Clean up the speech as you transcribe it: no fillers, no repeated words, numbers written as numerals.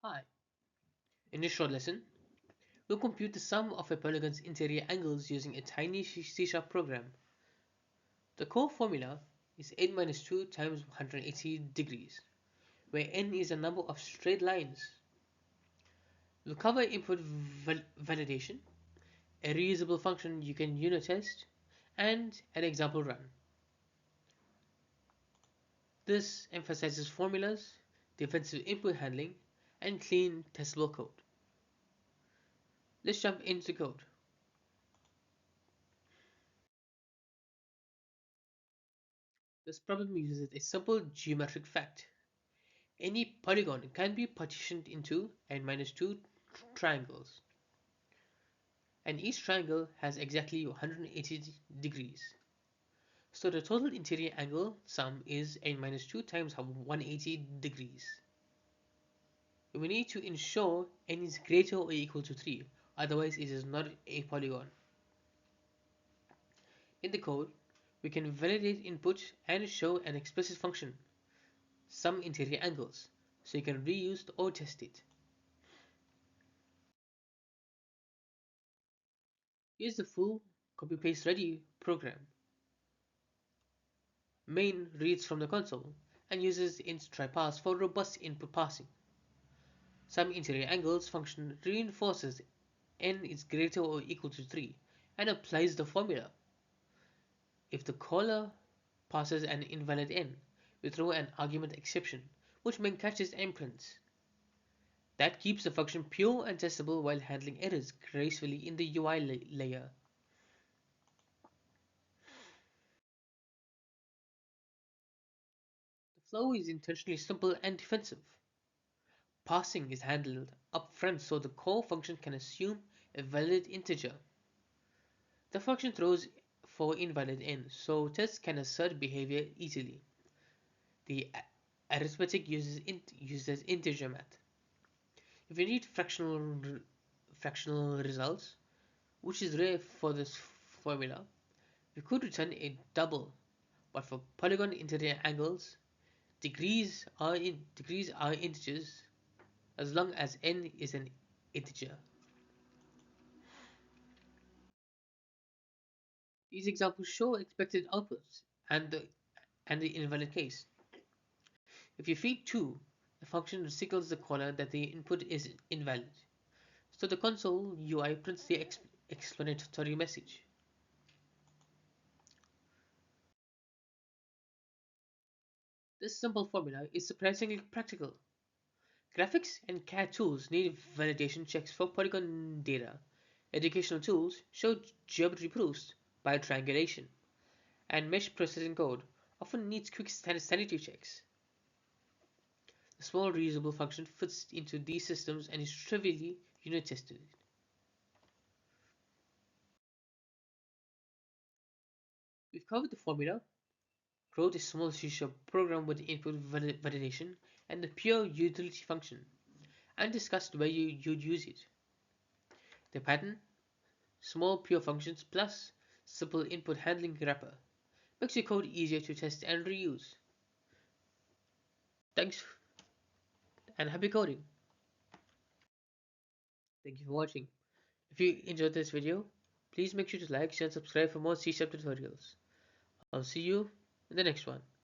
Hi. In this short lesson, we'll compute the sum of a polygon's interior angles using a tiny C-sharp program. The core formula is n minus 2 times 180 degrees, where n is the number of straight lines. We'll cover input validation, a reusable function you can unit test, and an example run. This emphasizes formulas, defensive input handling, and clean testable code. Let's jump into code. This problem uses a simple geometric fact. Any polygon can be partitioned into n minus 2 triangles, and each triangle has exactly 180 degrees. So the total interior angle sum is n minus 2 times 180 degrees. We need to ensure n is greater or equal to 3, otherwise it is not a polygon. In the code, we can validate input and show an explicit function, sum interior angles, so you can reuse or test it. Here's the full copy-paste ready program. Main reads from the console and uses int.TryParse for robust input passing. Sum interior angles function reinforces n is greater or equal to 3 and applies the formula. If the caller passes an invalid n, we throw an argument exception, which main catches and prints. That keeps the function pure and testable while handling errors gracefully in the UI layer. The flow is intentionally simple and defensive. Passing is handled upfront so the call function can assume a valid integer. The function throws for invalid n, so tests can assert behavior easily. The arithmetic uses integer math. If you need fractional results, which is rare for this formula, we could return a double, but for polygon interior angles, degrees are integers as long as n is an integer. These examples show expected outputs and the invalid case. If you feed 2, the function signals the caller that the input is invalid. So the console UI prints the explanatory message. This simple formula is surprisingly practical. Graphics and CAD tools need validation checks for polygon data. Educational tools show geometry proofs by triangulation. And mesh processing code often needs quick sanity checks. The small reusable function fits into these systems and is trivially unit tested. We've covered the formula, wrote a small C# program with input validation and the pure utility function, and discussed where you'd use it. The pattern, small pure functions plus simple input handling wrapper, makes your code easier to test and reuse. Thanks and happy coding! Thank you for watching. If you enjoyed this video, please make sure to like, share and subscribe for more C# tutorials. I'll see you in the next one.